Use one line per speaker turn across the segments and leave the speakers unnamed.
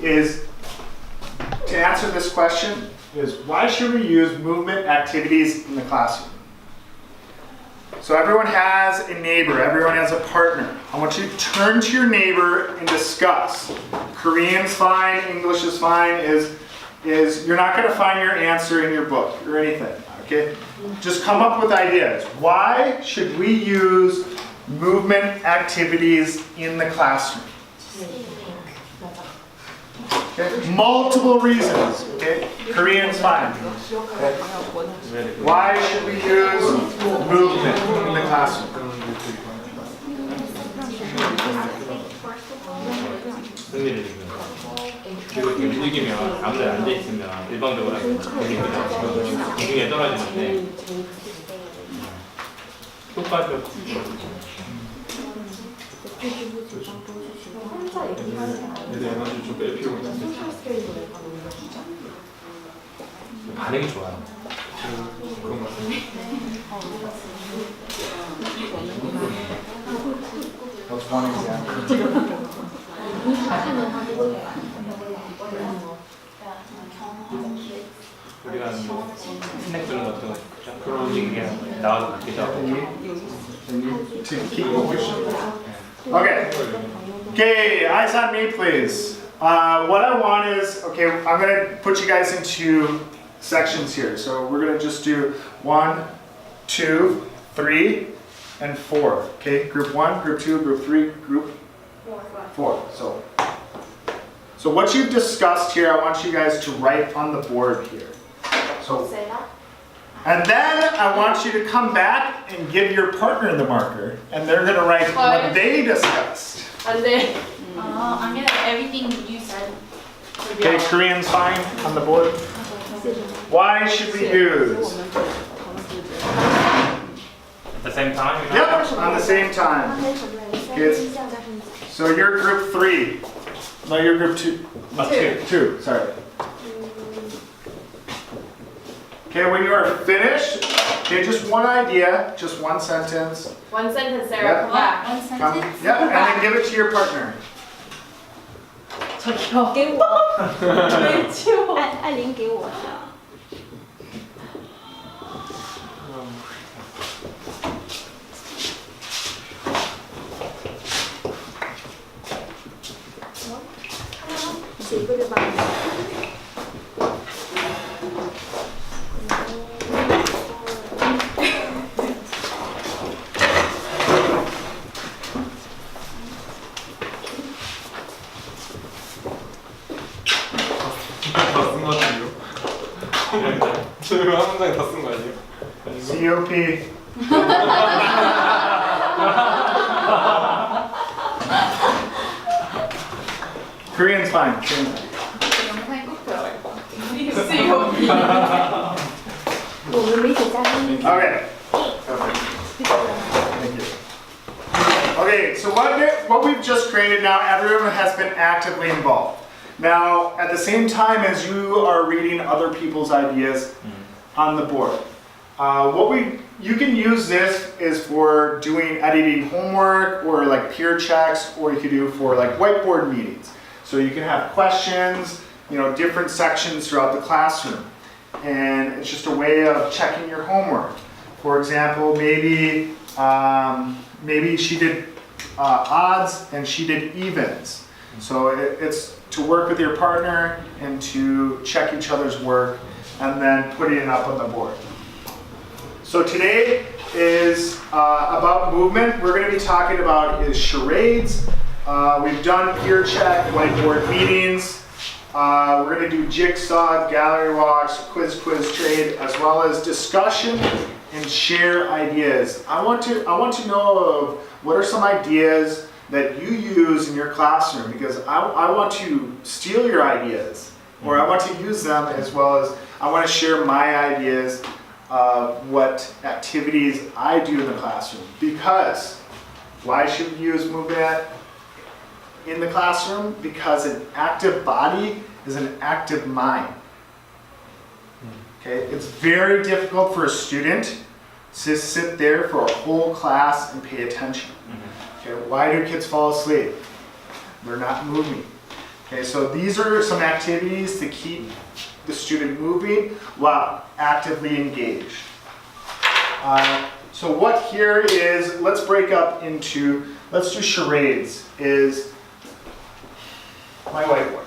is, to answer this question, is why should we use movement activities in the classroom? So everyone has a neighbor, everyone has a partner. I want you to turn to your neighbor and discuss. Korean's fine, English is fine, you're not going to find your answer in your book or anything, okay? Just come up with ideas. Why should we use movement activities in the classroom? Okay. Multiple reasons, okay? Korean's fine. Okay. Why should we use movement in the classroom?
그리고 이렇게 움직이면 아무데나 앉아있으면 일방적으로 중에 떨어지는데 효과적 에너지 좀 뺄 필요가 있는데 반응이 좋아요. 그런 것 같아요.
That's one example.
우리가 스낵 주는 것도 그런 움직임이 나와서 같기도 하고.
Okay. Okay, eyes on me, please. What I want is, okay, I'm going to put you guys into sections here. So we're going to just do 1, 2, 3, and 4. Okay, group 1, group 2, group 3, group 4. So what you've discussed here, I want you guys to write on the board here. So, and then I want you to come back and give your partner the marker, and they're going to write what they discussed.
I'm gonna everything you said.
Okay, Korean's fine on the board. Why should we use?
At the same time?
Yep, on the same time. Kids. So you're group 3. No, you're group 2. 2, sorry. Okay, when you are finished, okay, just one idea, just one sentence.
One sentence, Sarah. Come back.
One
Come,
sentence?
yep, and then give it to your partner.
저기요. 给我。没救。
艾琳给我的。
다쓴 거 같은데요? 저희가 한 장에 다쓴 거 아니에요?
COP. Korean's fine. Korean's fine.
영상이 꼭 들어갈 것 같아.
Okay. Perfect. Thank you. Okay, so what we've just created now, everyone has been actively involved. Now, at the same time as you are reading other people's ideas on the board, you can use this is for doing editing homework or like peer checks, or you could do for like whiteboard meetings. So you can have questions, different sections throughout the classroom. And it's just a way of checking your homework. For example, maybe she did odds and she did evens. So it's to work with your partner and to check each other's work and then putting it up on the board. So today is about movement. We're going to be talking about is charades. We've done peer check, whiteboard meetings. We're going to do jigsaw, gallery walks, quiz trade, as well as discussion and share ideas. I want to know of what are some ideas that you use in your classroom, because I want to steal your ideas, or I want to use them, as well as I want to share my ideas of what activities I do in the classroom. Because why should we use movement in the classroom? Because an active body is an active mind. Okay, it's very difficult for a student to sit there for a whole class and pay attention. Okay, why do kids fall asleep? They're not moving. Okay, so these are some activities to keep the student moving while actively engaged. So what here is, let's break up into, let's do charades, is my whiteboard.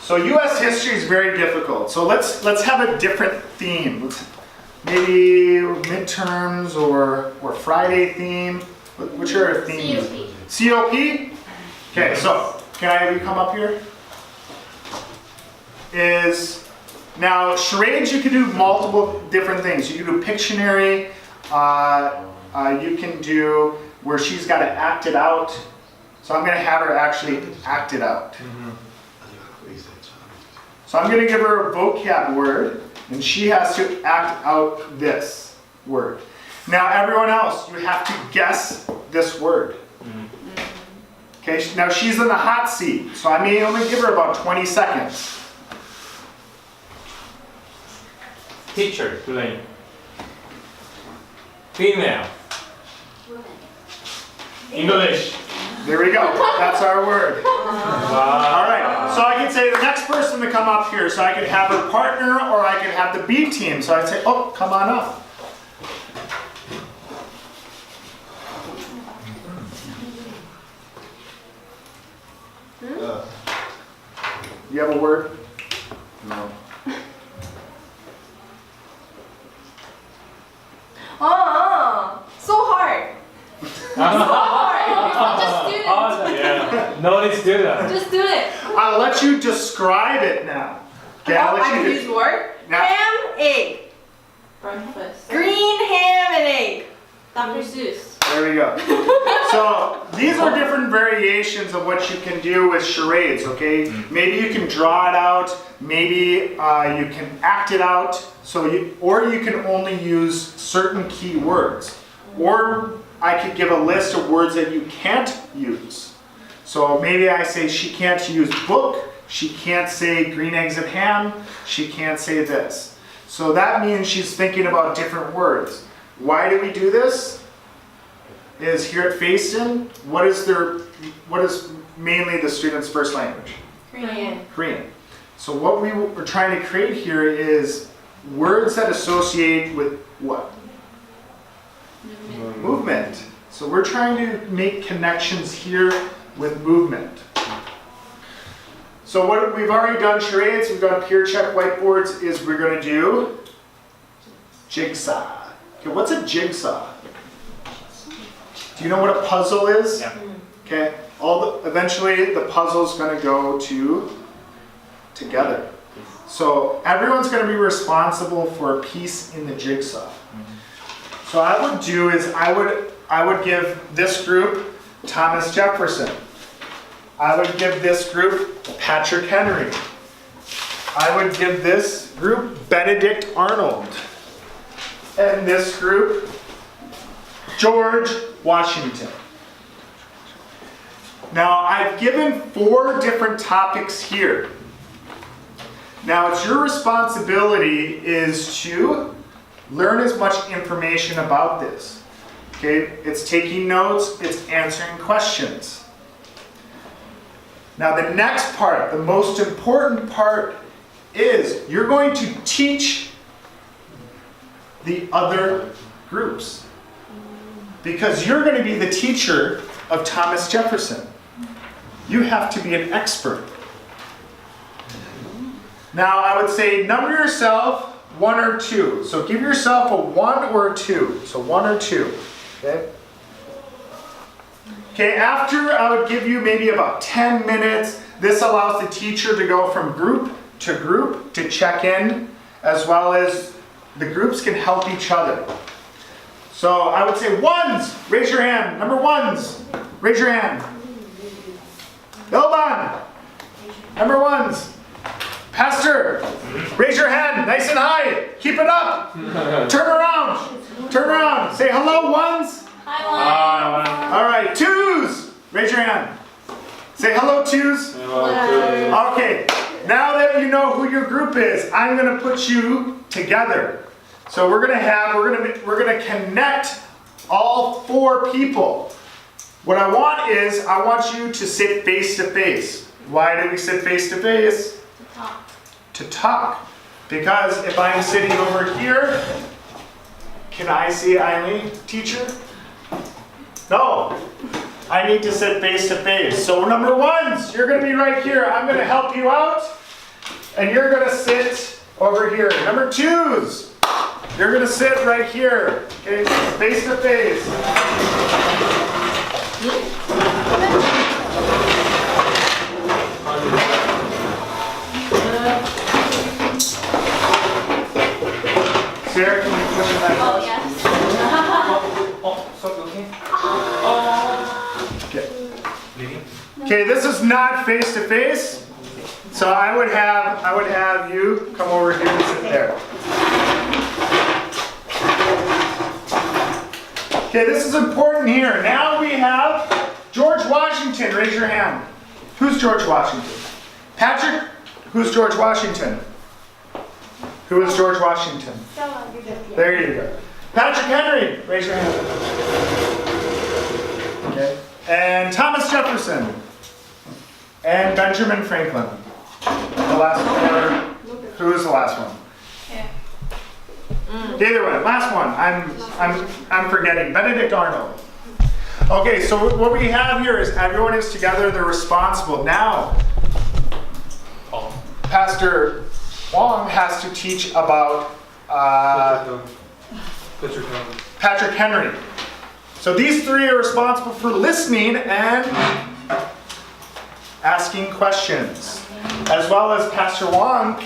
So US history is very difficult. So let's have a different theme. Maybe midterms or Friday theme. Which are our themes? COP? Okay, so can I have you come up here? Now charades, you can do multiple different things. You can do Pictionary. You can do where she's got to act it out. So I'm going to have her actually act it out. So I'm going to give her a vocab word, and she has to act out this word. Now everyone else, you have to guess this word. Okay, now she's in the hot seat, so I may only give her about 20 seconds.
Teacher, Tulane. Female. English.
There we go, that's our word.
Wow.
All right, so I can say the next person to come up here, so I could have her partner or I could have the B team. So I'd say, oh, come on up. You have a word? No.
So hard.
Oh, yeah. No, let's do that.
Just do it.
I'll let you describe it now. Okay, I'll
I
let
can
you
use word.
Now-
Ham, egg.
Breakfast.
Green ham and egg.
Dr. Seuss.
There we go. So these are different variations of what you can do with charades, okay? Maybe you can draw it out, maybe you can act it out, or you can only use certain key words. Or I could give a list of words that you can't use. So maybe I say she can't use book, she can't say green eggs and ham, she can't say this. So that means she's thinking about different words. Why do we do this? Is here at Facein, what is mainly the student's first language?
Korean.
Korean. So what we are trying to create here is words that associate with what? Movement. So we're trying to make connections here with movement. So what we've already done charades, we've done peer check whiteboards, is we're going to do jigsaw. Okay, what's a jigsaw? Do you know what a puzzle is?
Yeah.
Okay, eventually the puzzle's going to go together. So everyone's going to be responsible for a piece in the jigsaw. So what I would do is I would give this group Thomas Jefferson. I would give this group Patrick Henry. I would give this group Benedict Arnold. And this group George Washington. Now I've given 4 different topics here. Now it's your responsibility is to learn as much information about this. Okay, it's taking notes, it's answering questions. Now the next part, the most important part, is you're going to teach the other groups. Because you're going to be the teacher of Thomas Jefferson. You have to be an expert. Now I would say number yourself 1 or 2. So give yourself a 1 or a 2. So 1 or 2. Okay? Okay, after I would give you maybe about 10 minutes. This allows the teacher to go from group to check in, as well as the groups can help each other. So I would say 1s, raise your hand. Number 1s, raise your hand. Ilban, number 1s. Pastor, raise your hand, nice and high. Keep it up. Turn around. Say hello, 1s.
Hi,
All right, 2s, raise your hand. Say hello, 2s. Okay, now that you know who your group is, I'm going to put you together. So we're gonna connect all 4 people. What I want you to sit face to face. Why do we sit face to face?
To talk.
To talk. Because if I'm sitting over here, can I see Eileen, teacher? No. I need to sit face to face. So number ones, you're gonna be right here. I'm gonna help you out. And you're gonna sit over here. Number twos, you're gonna sit right here. Okay, face to face. Sarah, can you push it back?
Oh, yes.
수업 여기?
Okay.
Leaving?
Okay, this is not face to face. So I would have you come over here and sit there. Okay, this is important here. Now we have George Washington. Raise your hand. Who's George Washington? Patrick, who's George Washington? Who is George Washington? There you go. Patrick Henry, raise your hand. Okay. And Thomas Jefferson. And Benjamin Franklin. The last one. Who is the last one? Either way, last one. I'm forgetting. Benedict Arnold. Okay, so what we have here is everyone is together, they're responsible. Now, Pastor Wong has to teach about Patrick Henry. So these three are responsible for listening and asking questions. As well as Pastor Wong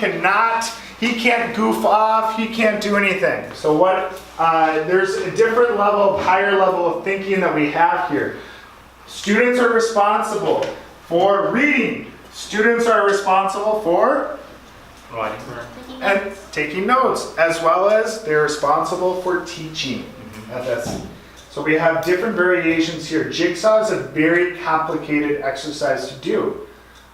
he can't goof off, he can't do anything. So there's a different level, higher level of thinking that we have here. Students are responsible for reading. Students are responsible for and taking notes, as well as they're responsible for teaching. So we have different variations here. Jigsaw is a very complicated exercise to do.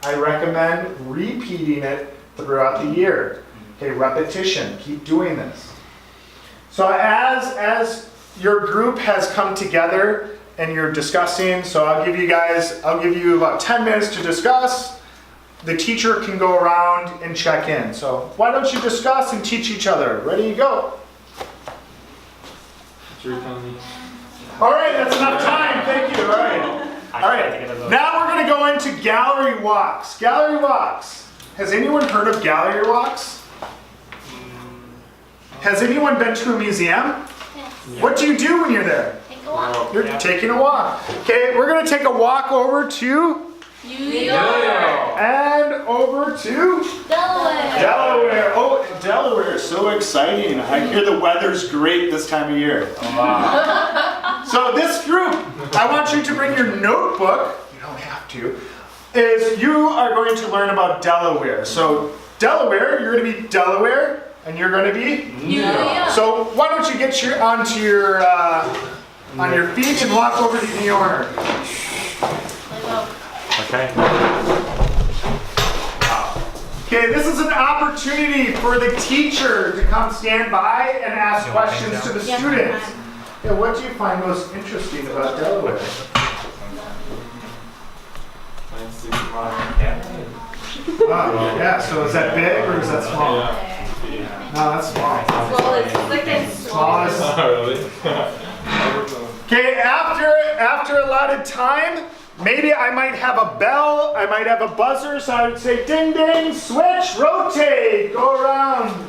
I recommend repeating it throughout the year. Okay, repetition, keep doing this. So as your group has come together and you're discussing, so I'll give you about 10 minutes to discuss. The teacher can go around and check in. So why don't you discuss and teach each other? Ready, go. All right, that's enough time. Thank you. All right. Now we're going to go into gallery walks. Gallery walks. Has anyone heard of gallery walks? Has anyone been to a museum?
Yes.
What do you do when you're there?
Take a walk.
You're taking a walk. Okay, we're going to take a walk over to
New York.
and over to
Delaware.
Delaware. Oh, Delaware is so exciting. I hear the weather's great this time of year. So this group, I want you to bring your notebook. You don't have to. You are going to learn about Delaware. So Delaware, you're going to be Delaware, and you're going to be
New York.
So why don't you get on your feet and walk over to New York.
Okay.
Okay, this is an opportunity for the teacher to come stand by and ask questions to the students. Yeah, what do you find most interesting about Delaware? Yeah, so is that big or is that small? No, that's small. Smallest. Okay, after allotted time, maybe I might have a bell, I might have a buzzer, so I would say ding ding, switch, rotate, go around.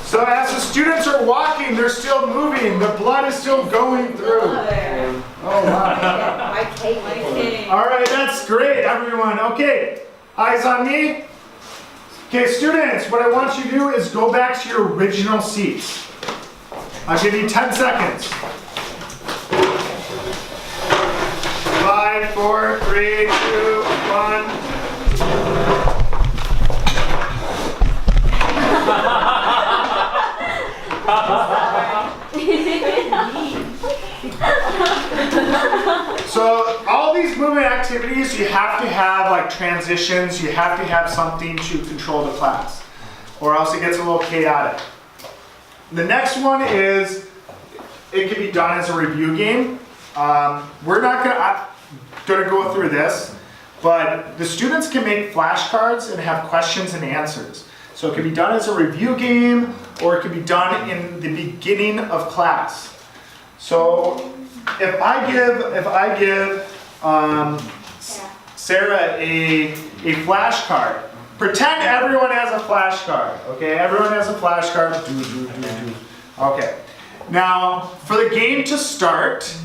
So as the students are walking, they're still moving, the blood is still going through. Oh wow.
My cake.
All right, that's great, everyone. Okay, eyes on me. Okay, students, what I want you to do is go back to your original seats. I'll give you 10 seconds. 5, 4, 3, 2, 1. So all these movement activities, you have to have like transitions, you have to have something to control the class, or else it gets a little chaotic. The next one is, it can be done as a review game. we're not gonna go through this, but the students can make flashcards and have questions and answers. So it can be done as a review game, or it can be done in the beginning of class. So if I give Sarah a flashcard, pretend everyone has a flashcard, okay? Everyone has a flashcard. Okay. Now, for the game to start,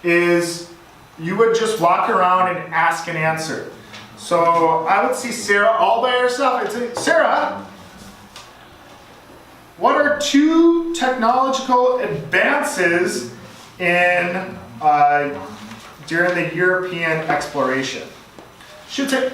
is you would just walk around and ask and answer. So I would see Sarah all by herself. I'd say, Sarah, what are 2 technological advances in during the European exploration? She'd say,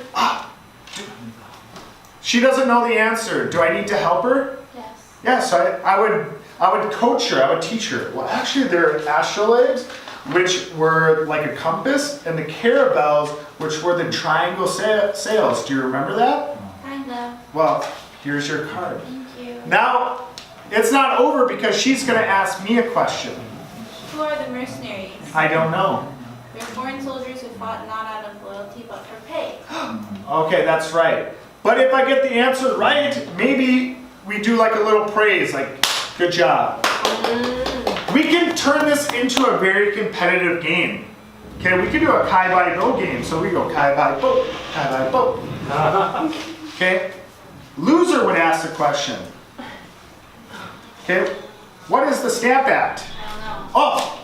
she doesn't know the answer. Do I need to help her?
Yes.
Yes, I would coach her, I would teach her. Well, actually there are astrolabes, which were like a compass, and the caravels, which were the triangle sails. Do you remember that?
Kind of.
Well, here's your card.
Thank you.
Now, it's not over because she's gonna ask me a question.
Who are the mercenaries?
I don't know.
They're foreign soldiers who fought not out of loyalty but for pay.
Okay, that's right. But if I get the answer right, maybe we do like a little praise, like, good job. We can turn this into a very competitive game. Okay, we can do a kai bai bo game. So we go kai bai bo, kai bai bo. Okay, loser would ask the question. Okay, what is the Stamp Act?
I don't know.
Oh,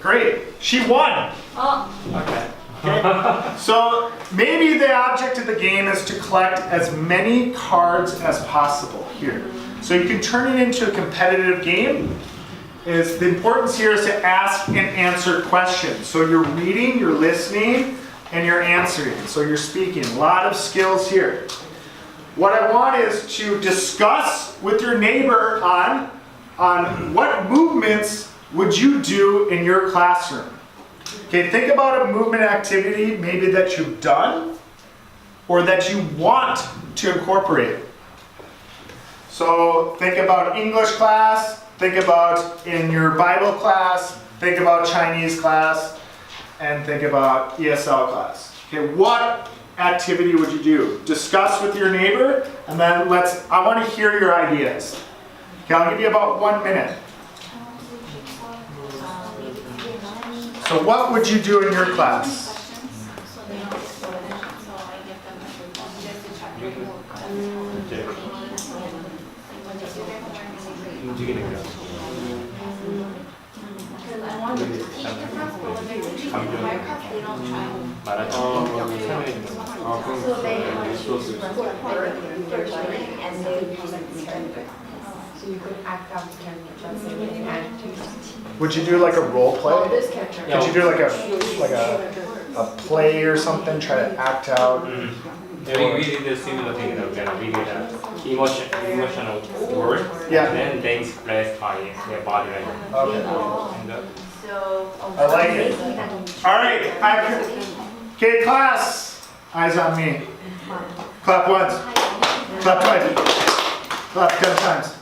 great, she won.
Oh,
Okay.
Okay. So maybe the object of the game is to collect as many cards as possible here. So you can turn it into a competitive game. The importance here is to ask and answer questions. So you're reading, you're listening, and you're answering. So you're speaking. A lot of skills here. What I want is to discuss with your neighbor on what movements would you do in your classroom. Okay, think about a movement activity maybe that you've done or that you want to incorporate. So think about English class, think about in your Bible class, think about Chinese class, and think about ESL class. Okay, what activity would you do? Discuss with your neighbor, and then I want to hear your ideas. Okay, I'll give you about 1 minute. So what would you do in your class?
so they don't get spoiled. So I give them just a chapter book.
이제
When they do their homework,
움직이는 거야.
because I want them to teach the class, but when they're teaching in my class, they don't try.
말하지. 설명해 주는 거.
So they choose one part first and they so you could act out the character. Let's say you act
Would you do like a role play?
this character.
Could you do like a play or something? Try to act out.
Yeah, we did a similar thing. We did an emotional word,
Yeah.
and then they express by their body language.
Okay.
And,
So
I like it. All right. Okay, class. Eyes on me. Clap once. Clap twice. Clap 10 times.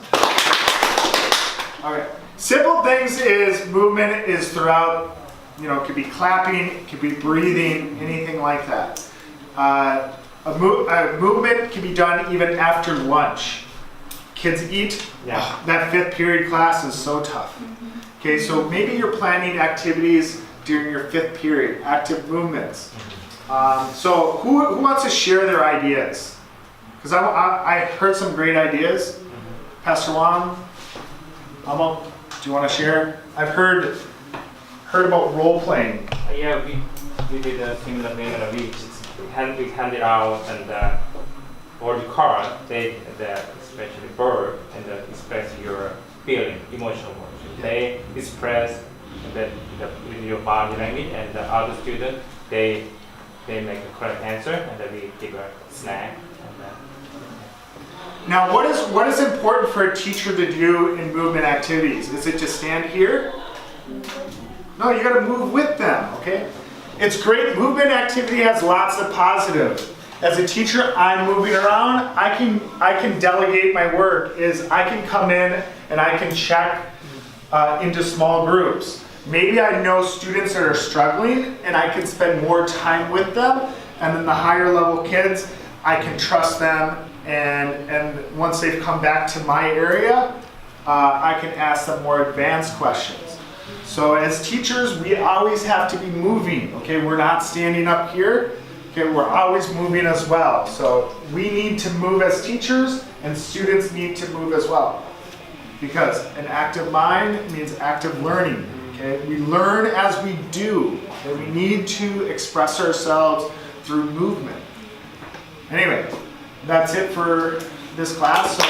Okay. Simple things is movement is throughout. You know, it could be clapping, it could be breathing, anything like that. A movement can be done even after lunch. Kids eat.
Yeah.
That 5th period class is so tough. Okay, so maybe you're planning activities during your 5th period, active movements. So who wants to share their ideas? Because I heard some great ideas. Pastor Wong, Amo, do you want to share? I've heard about role playing.
yeah, we did a similar thing. We handed out and word card. Especially bird and express your feeling, emotional words. They express with your body language, and the other student they make a correct answer, and then we give a snack.
Now, what is important for a teacher to do in movement activities? Is it to stand here? No, you got to move with them, okay? It's great. Movement activity has lots of positive. As a teacher, I'm moving around. I can delegate my work. I can come in and I can check into small groups. maybe I know students that are struggling and I can spend more time with them. And then the higher level kids, I can trust them. And once they've come back to my area, I can ask them more advanced questions. So as teachers, we always have to be moving, okay? We're not standing up here, okay? We're always moving as well. So we need to move as teachers and students need to move as well. Because an active mind means active learning, okay? We learn as we do, and we need to express ourselves through movement. Anyway, that's it for this class. So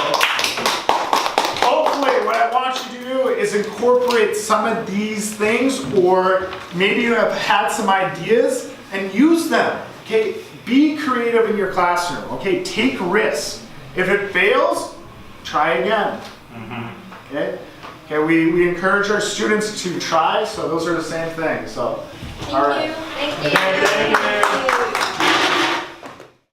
hopefully what I want you to do is incorporate some of these things, or maybe you have had some ideas and use them. Okay, be creative in your classroom. Okay, take risks. If it fails, try again. Okay, okay. We encourage our students to try. So those are the same things. So, all right.
Thank you.